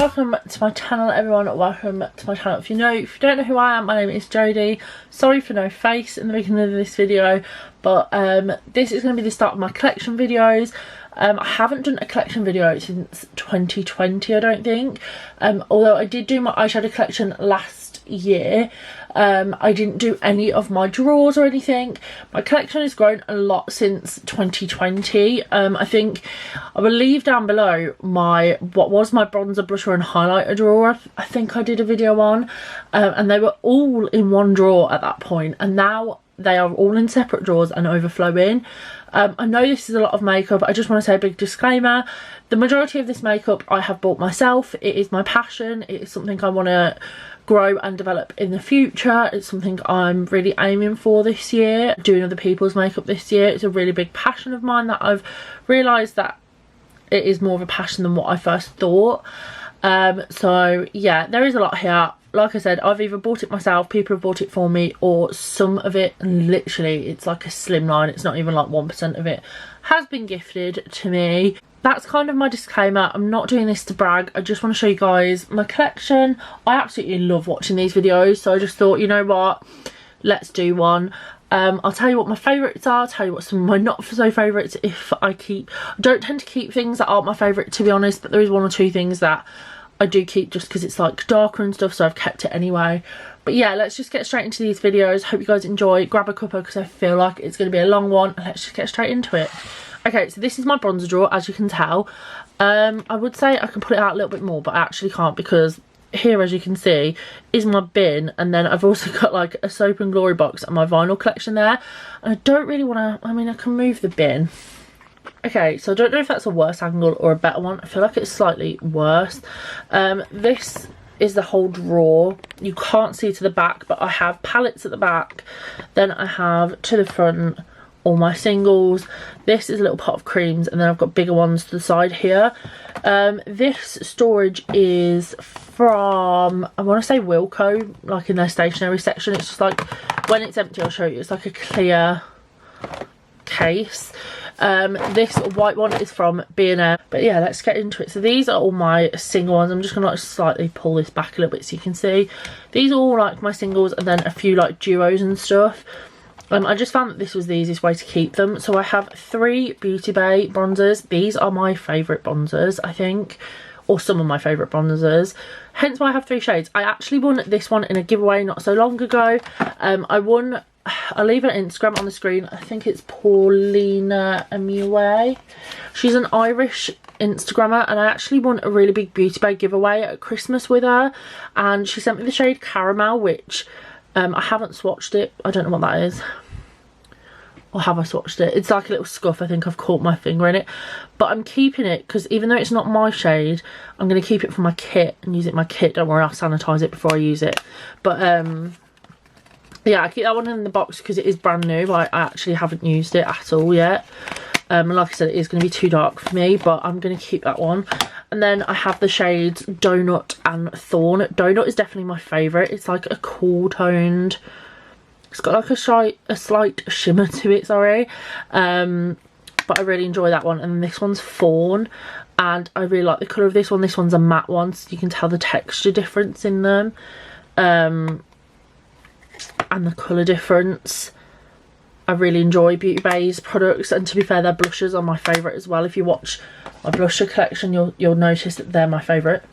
welcome to my channel everyone, welcome to my channel. If you don't know who I am, my name is Jodie. Sorry for no face in the beginning of this video, but this is going to be the start of my collection videos. I haven't done a collection video since 2020, I don't think, although I did do my eyeshadow collection last year. I didn't do any of my drawers or anything. My collection has grown a lot since 2020. I think I will leave down below what was my bronzer, blusher and highlighter drawer. I think I did a video on, and they were all in one drawer at that point, and now they are all in separate drawers and overflowing. I know this is a lot of makeup. I just want to say a big disclaimer. The majority of this makeup I have bought myself. It is my passion. It is something I want to grow and develop in the future. It's something I'm really aiming for this year. Doing other people's makeup this year, it's a really big passion of mine that I've realised that it is more of a passion than what I first thought. So yeah, there is a lot here. Like I said, I've either bought it myself, people have bought it for me, or some of it, literally it's like a slim line, it's not even like 1% of it, has been gifted to me. That's kind of my disclaimer. I'm not doing this to brag. I just want to show you guys my collection. I absolutely love watching these videos, so I just thought, you know what, let's do one. I'll tell you what my favourites are, I'll tell you what some of my not so favourites if I don't tend to keep things that aren't my favourite, to be honest, but there is one or two things that I do keep just because it's like darker and stuff, so I've kept it anyway. But yeah, let's just get straight into these videos. Hope you guys enjoy. Grab a cuppa because I feel like it's going to be a long one, and let's just get straight into it. Okay, so this is my bronzer drawer, as you can tell. I would say I can put it out a little bit more, but I actually can't, because here, as you can see, is my bin, and then I've also got like a Soap and Glory box and my vinyl collection there. And I don't really want to, I mean, I can move the bin. Okay, so I don't know if that's a worse angle or a better one. I feel like it's slightly worse. This is the whole drawer. You can't see to the back, but I have palettes at the back. Then I have to the front all my singles. This is a little pot of creams, and then I've got bigger ones to the side here. This storage is from, I want to say Wilko, like in their stationery section. It's just like, when it's empty I'll show you, it's like a clear case. This white one is from B&M. But yeah, let's get into it. So these are all my single ones. I'm just gonna like slightly pull this back a little bit so you can see. These are all like my singles, and then a few like duos and stuff. I just found that this was the easiest way to keep them. So I have 3 Beauty Bay bronzers. These are my favourite bronzers, I think, or some of my favourite bronzers, hence why I have 3 shades. I actually won this one in a giveaway not so long ago. I'll leave an Instagram on the screen. I think it's Paulina Amue. She's an Irish Instagrammer, and I actually won a really big Beauty Bay giveaway at Christmas with her, and she sent me the shade Caramel, which I haven't swatched it. I don't know what that is. Or have I swatched it? It's like a little scuff. I think I've caught my finger in it. But I'm keeping it because even though it's not my shade, I'm going to keep it for my kit and use it in my kit. Don't worry, I'll sanitise it before I use it. But yeah, I keep that one in the box because it is brand new. I actually haven't used it at all yet. And like I said, it is going to be too dark for me, but I'm going to keep that one. And then I have the shades Donut and Thorn. Donut is definitely my favourite. It's like a cool toned, it's got like a slight shimmer to it, sorry. But I really enjoy that one. And then this one's Fawn, and I really like the colour of this one. This one's a matte one, so you can tell the texture difference in them. And the colour difference. I really enjoy Beauty Bay's products, and to be fair, their blushes are my favourite as well. If you watch my blusher collection, you'll notice that they're my favourite.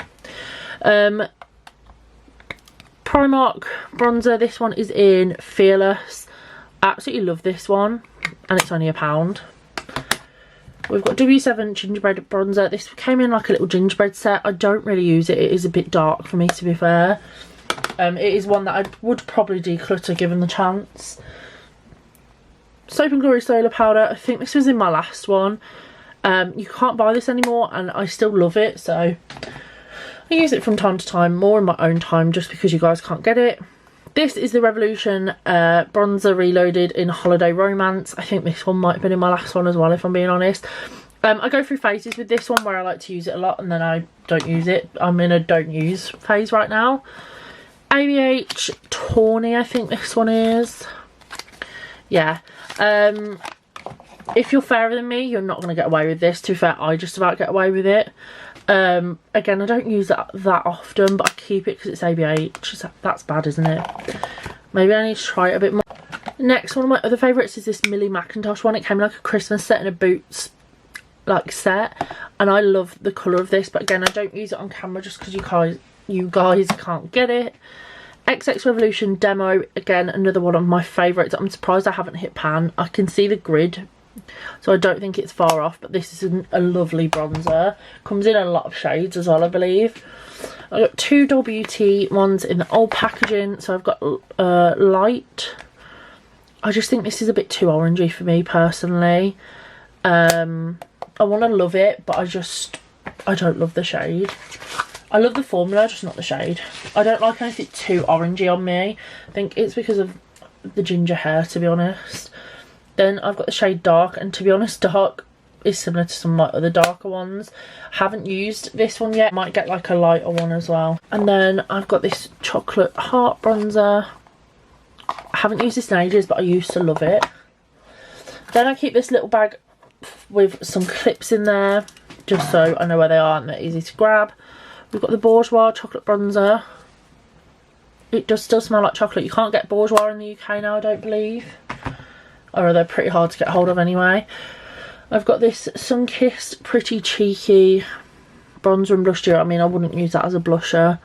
Primark bronzer, this one is in Fearless. I absolutely love this one, and it's only £1. We've got W7 Gingerbread Bronzer. This came in like a little gingerbread set. I don't really use it. It is a bit dark for me, to be fair. It is one that I would probably declutter given the chance. Soap and Glory Solar Powder. I think this was in my last one. You can't buy this anymore, and I still love it, so I use it from time to time, more in my own time, just because you guys can't get it. This is the Revolution Bronzer Reloaded in Holiday Romance. I think this one might have been in my last one as well, if I'm being honest. I go through phases with this one where I like to use it a lot, and then I don't use it. I'm in a don't use phase right now. ABH Tawny, I think this one is. Yeah. If you're fairer than me, you're not going to get away with this. To be fair, I just about get away with it. Again, I don't use that often, but I keep it because it's ABH. That's bad, isn't it? Maybe I need to try it a bit more. Next, one of my other favourites is this Millie Macintosh one. It came in like a Christmas set and a boots like set, and I love the colour of this, but again, I don't use it on camera just because you guys can't get it. XX Revolution Demo, again, another one of my favourites. I'm surprised I haven't hit pan. I can see the grid, so I don't think it's far off, but this is a lovely bronzer. Comes in a lot of shades as well, I believe. I've got two WT ones in the old packaging. So I've got Light. I just think this is a bit too orangey for me personally. I want to love it, but I don't love the shade. I love the formula, just not the shade. I don't like anything too orangey on me. I think it's because of the ginger hair, to be honest. Then I've got the shade Dark, and to be honest, Dark is similar to some of my other darker ones. Haven't used this one yet. Might get like a lighter one as well. And then I've got this Chocolate Heart Bronzer. I haven't used this in ages, but I used to love it. Then I keep this little bag with some clips in there, just so I know where they are and they're easy to grab. We've got the Bourgeois Chocolate Bronzer. It does still smell like chocolate. You can't get Bourgeois in the UK now, I don't believe. Or they're pretty hard to get hold of anyway. I've got this Sunkissed Pretty Cheeky bronzer and blush duo. I mean, I wouldn't use that as a blusher.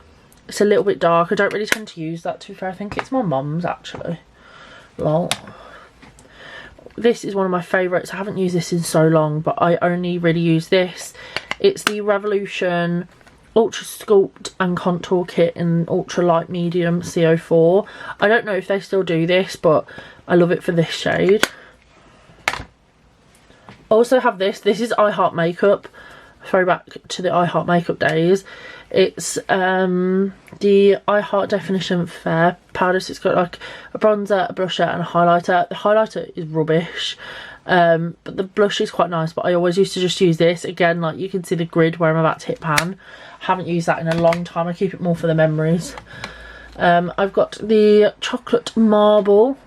It's a little bit dark. I don't really tend to use that, to be fair. I think it's my mum's, actually. Lol. This is one of my favourites. I haven't used this in so long, but I only really use this. It's the Revolution Ultrasculpt and Contour Kit in Ultralight Medium CO4. I don't know if they still do this, but I love it for this shade. Also have this. This is I Heart Makeup. Throwback to the I Heart Makeup days. It's the I Heart Definition Fair powder. So it's got like a bronzer, a blusher and a highlighter. The highlighter is rubbish, but the blush is quite nice. But I always used to just use this. Again, like you can see the grid where I'm about to hit pan. Haven't used that in a long time. I keep it more for the memories. I've got the Chocolate Marble.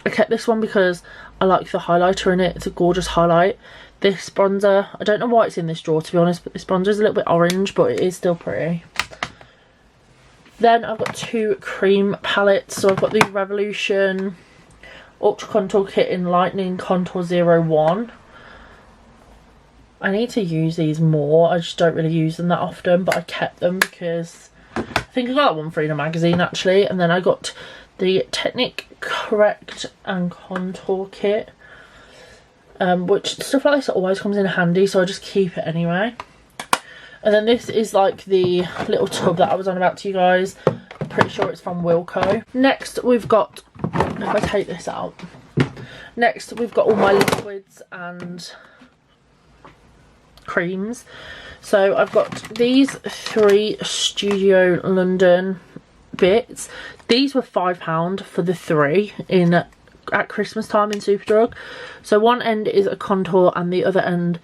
I kept this one because I like the highlighter in it. It's a gorgeous highlight. This bronzer, I don't know why it's in this drawer, to be honest, but this bronzer is a little bit orange, but it is still pretty. Then I've got two cream palettes. So I've got the Revolution Ultra Contour Kit in Lightning Contour 01. I need to use these more. I just don't really use them that often, but I kept them because I think I got that one for in a magazine, actually. And then I got the Technic Correct and Contour Kit. Which stuff like this always comes in handy, so I just keep it anyway. And then this is like the little tub that I was on about to you guys. I'm pretty sure it's from Wilko. Next we've got, if I take this out, next we've got all my liquids and creams. So I've got these three Studio London bits. These were £5 for the three at Christmas time in Superdrug. So one end is a contour and the other end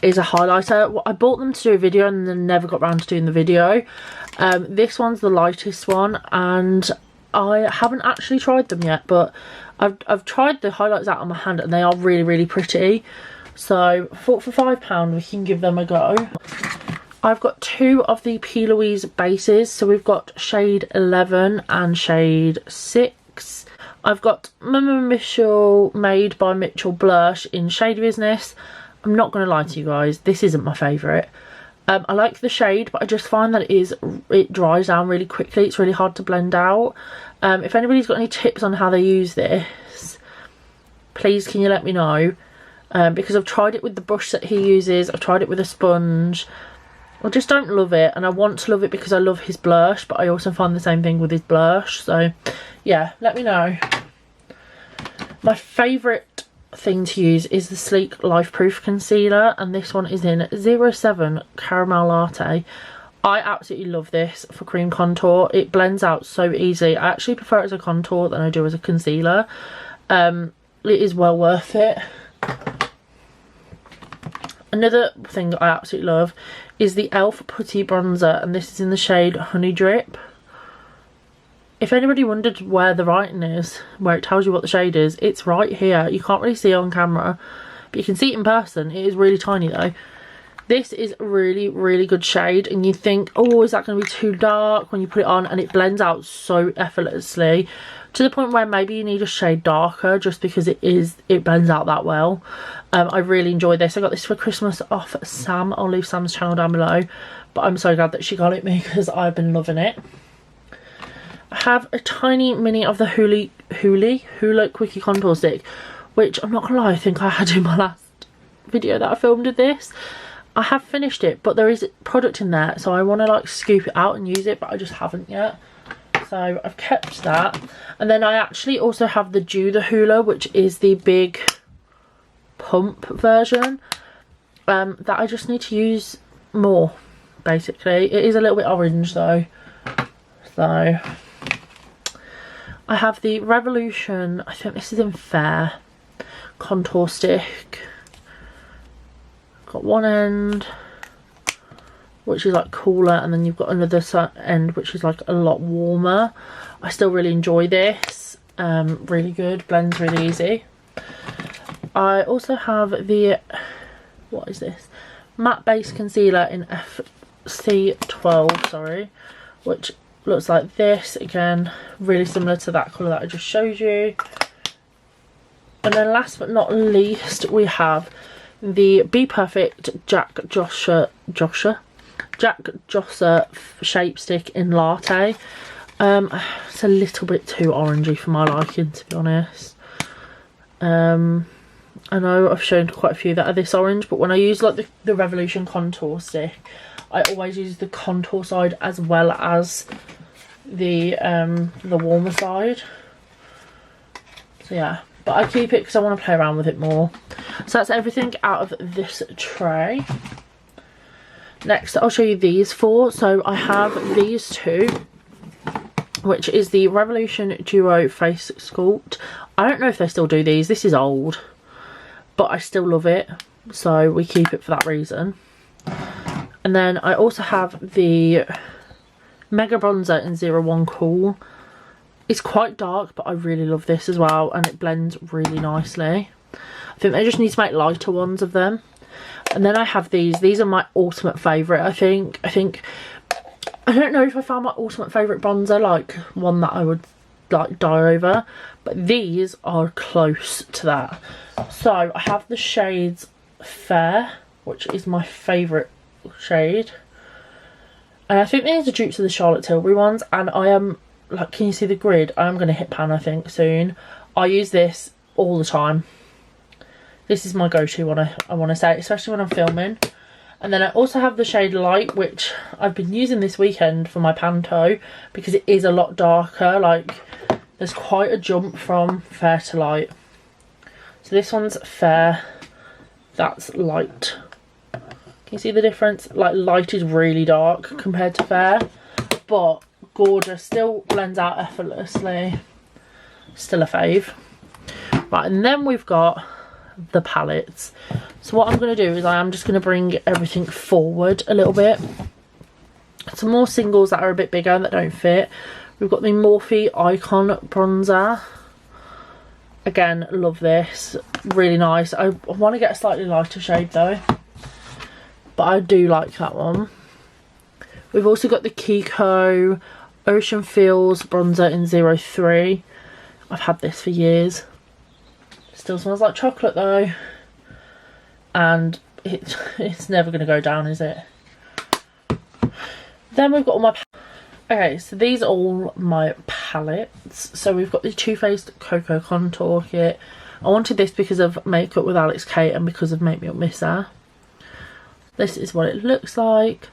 is a highlighter. Well, I bought them to do a video and then never got around to doing the video. This one's the lightest one and I haven't actually tried them yet, but I've tried the highlights out on my hand and they are really, really pretty. So for £5 we can give them a go. I've got two of the P. Louise bases. So we've got shade 11 and shade 6. I've got Mama Mitchell Made by Mitchell Blush in Shade Business. I'm not going to lie to you guys, this isn't my favourite. I like the shade, but I just find that it dries down really quickly. It's really hard to blend out. If anybody's got any tips on how they use this, please can you let me know. Because I've tried it with the brush that he uses, I've tried it with a sponge. I just don't love it, and I want to love it because I love his blush, but I also find the same thing with his blush. So yeah, let me know. My favourite thing to use is the Sleek Lifeproof concealer, and this one is in 07 Caramel Latte. I absolutely love this for cream contour. It blends out so easily. I actually prefer it as a contour than I do as a concealer. It is well worth it. Another thing that I absolutely love is the e.l.f. Putty Bronzer, and this is in the shade Honey Drip. If anybody wondered where the writing is, where it tells you what the shade is, it's right here. You can't really see it on camera, but you can see it in person. It is really tiny though. This is a really, really good shade, and you think, oh, is that going to be too dark when you put it on? And it blends out so effortlessly, to the point where maybe you need a shade darker, just because it blends out that well. I really enjoy this. I got this for Christmas off Sam. I'll leave Sam's channel down below, but I'm so glad that she got it me, because I've been loving it. I have a tiny mini of the Hoola Quickie Contour Stick, which I'm not gonna lie, I think I had in my last video that I filmed with this. I have finished it, but there is product in there, so I want to like scoop it out and use it, but I just haven't yet. So I've kept that. And then I actually also have the the Hoola, which is the big pump version, that I just need to use more, basically. It is a little bit orange though. So I have the Revolution, I think this is in Fair, contour stick. Got one end which is like cooler, and then you've got another end which is like a lot warmer. I still really enjoy this. Really good, blends really easy. I also have the, what is this, matte base concealer in FC12, sorry, which looks like this. Again, really similar to that colour that I just showed you. And then last but not least, we have the Be Perfect Jack Josser Shape Stick in Latte. It's a little bit too orangey for my liking, to be honest. I know I've shown quite a few that are this orange, but when I use like the Revolution contour stick, I always use the contour side as well as the warmer side. So yeah, but I keep it because I want to play around with it more. So that's everything out of this tray. Next I'll show you these four. So I have these two, which is the Revolution Duo Face Sculpt. I don't know if they still do these. This is old, but I still love it, so we keep it for that reason. And then I also have the Mega Bronzer in 01 Cool. It's quite dark, but I really love this as well, and it blends really nicely. I think they just need to make lighter ones of them. And then I have these. These are my ultimate favourite, I think. I don't know if I found my ultimate favourite bronzer, like one that I would like die over, but these are close to that. So I have the shades Fair, which is my favourite shade, and I think these are dupes of the Charlotte Tilbury ones, and I am like, can you see the grid? I am going to hit pan, I think, soon. I use this all the time. This is my go-to one, I want to say, especially when I'm filming. And then I also have the shade Light, which I've been using this weekend for my Panto, because it is a lot darker. Like, there's quite a jump from Fair to Light. So this one's Fair, that's Light. Can you see the difference? Like, Light is really dark compared to Fair, but gorgeous, still blends out effortlessly. Still a fave. Right, and then we've got the palettes. So what I'm going to do is I am just going to bring everything forward a little bit. Some more singles that are a bit bigger that don't fit. We've got the Morphe Icon Bronzer. Again, love this, really nice. I want to get a slightly lighter shade though, but I do like that one. We've also got the Kiko Ocean Feels Bronzer in 03. I've had this for years. Still smells like chocolate though, and it's never going to go down, is it? Then we've got all my, okay, so these are all my palettes. So we've got the Too Faced Cocoa Contour Kit. I wanted this because of Makeup with Alex Kate and because of Make Me Up Miss Her. This is what it looks like.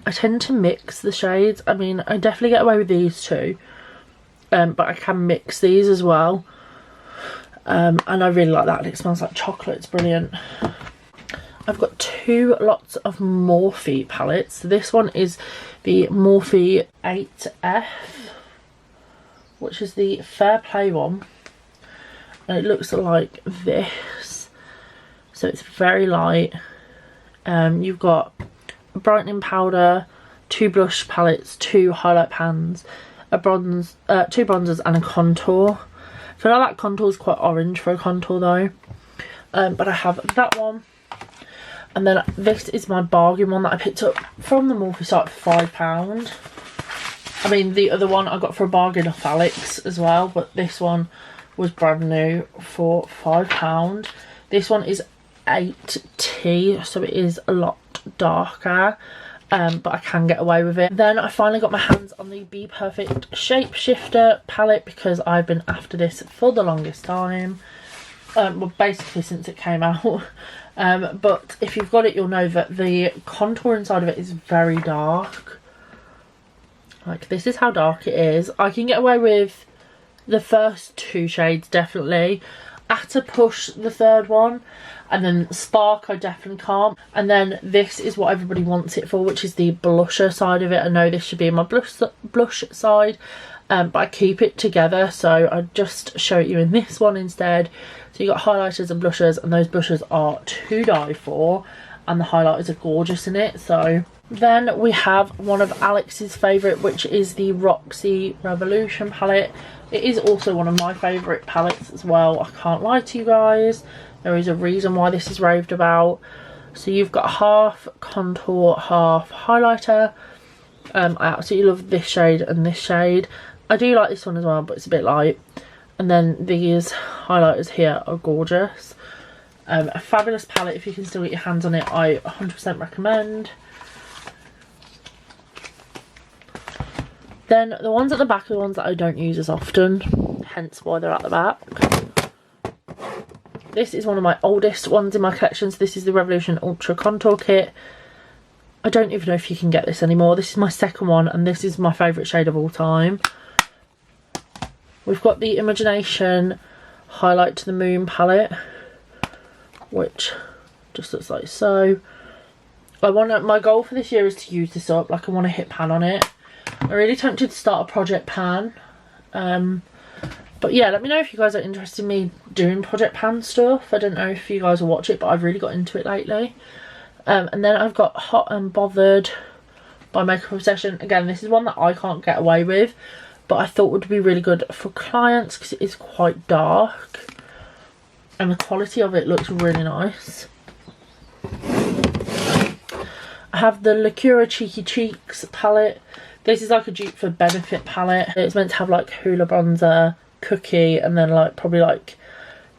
I tend to mix the shades. I mean, I definitely get away with these two, but I can mix these as well. And I really like that, and it smells like chocolate. It's brilliant. I've got two lots of Morphe palettes. So this one is the Morphe 8F, which is the Fair Play one, and it looks like this. So it's very light. You've got a brightening powder, two blush palettes, two highlight pans, a bronze, two bronzers, and a contour. I feel like that contour is quite orange for a contour though, but I have that one. And then this is my bargain one that I picked up from the Morphe site for £5. I mean, the other one I got for a bargain off Alex as well, but this one was brand new for £5. This one is 8T, so it is a lot darker, but I can get away with it. Then I finally got my hands on the Be Perfect Shapeshifter palette because I've been after this for the longest time. Well, basically since it came out. But if you've got it, you'll know that the contour inside of it is very dark. Like, this is how dark it is. I can get away with the first 2 shades, definitely. At a push, the third one. And then Spark, I definitely can't. And then this is what everybody wants it for, which is the blusher side of it. I know this should be my blush side, but I keep it together, so I just show it you in this one instead. So you got highlighters and blushers, and those blushers are to die for, and the highlighters are gorgeous in it. So then we have one of Alex's favourite, which is the Roxy Revolution palette. It is also one of my favourite palettes as well, I can't lie to you guys. There is a reason why this is raved about. So you've got half contour, half highlighter. I absolutely love this shade and this shade. I do like this one as well, but it's a bit light. And then these highlighters here are gorgeous. A fabulous palette. If you can still get your hands on it, I 100% recommend. Then the ones at the back are the ones that I don't use as often, hence why they're at the back. This is one of my oldest ones in my collection. So this is the Revolution Ultra Contour Kit. I don't even know if you can get this anymore. This is my second one, and this is my favourite shade of all time. We've got the Imagination Highlight to the Moon palette, which just looks like so. My goal for this year is to use this up. Like, I want to hit pan on it. I'm really tempted to start a project pan. But yeah, let me know if you guys are interested in me doing project pan stuff. I don't know if you guys will watch it, but I've really got into it lately. And then I've got Hot and Bothered by Makeup Obsession. Again, this is one that I can't get away with, but I thought would be really good for clients because it is quite dark. And the quality of it looks really nice. I have the Lacura Cheeky Cheeks palette. This is like a dupe for Benefit palette. It's meant to have like Hoola Bronzer, Cookie, and then like probably like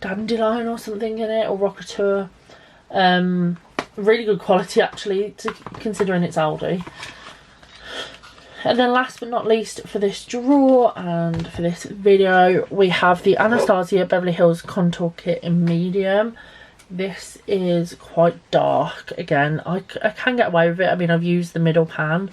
Dandelion or something in it, or Rockateur. Really good quality actually, considering it's Aldi. And then last but not least for this drawer and for this video, we have the Anastasia Beverly Hills Contour Kit in medium. This is quite dark. Again, I can get away with it. I mean, I've used the middle pan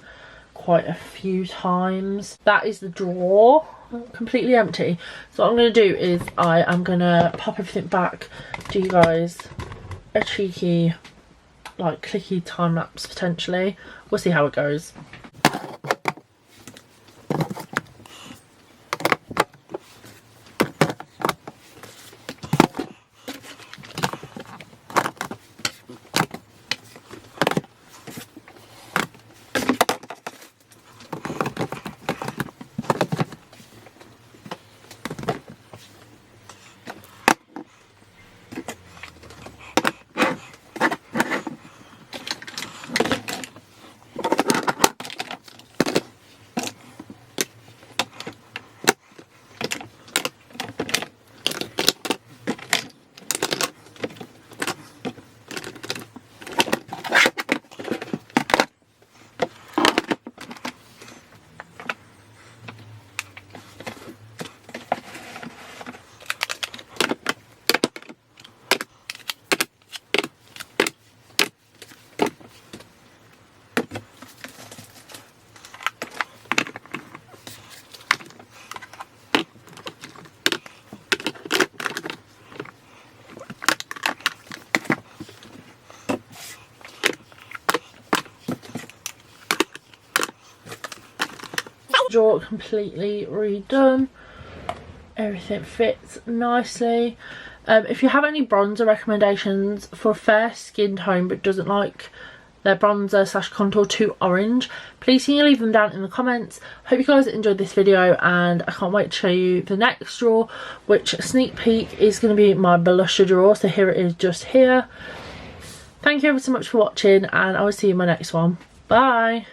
quite a few times. That is the drawer, completely empty. So what I'm going to do is I am going to pop everything back, do you guys a cheeky like clicky time lapse potentially. We'll see how it goes. Drawer completely redone. Everything fits nicely. If you have any bronzer recommendations for a fair skin tone but doesn't like their bronzer / contour too orange, please can you leave them down in the comments. Hope you guys enjoyed this video, and I can't wait to show you the next drawer, which sneak peek is going to be my blusher drawer. So here it is, just here. thank you ever so much for watching, and I will see you in my next one. Bye.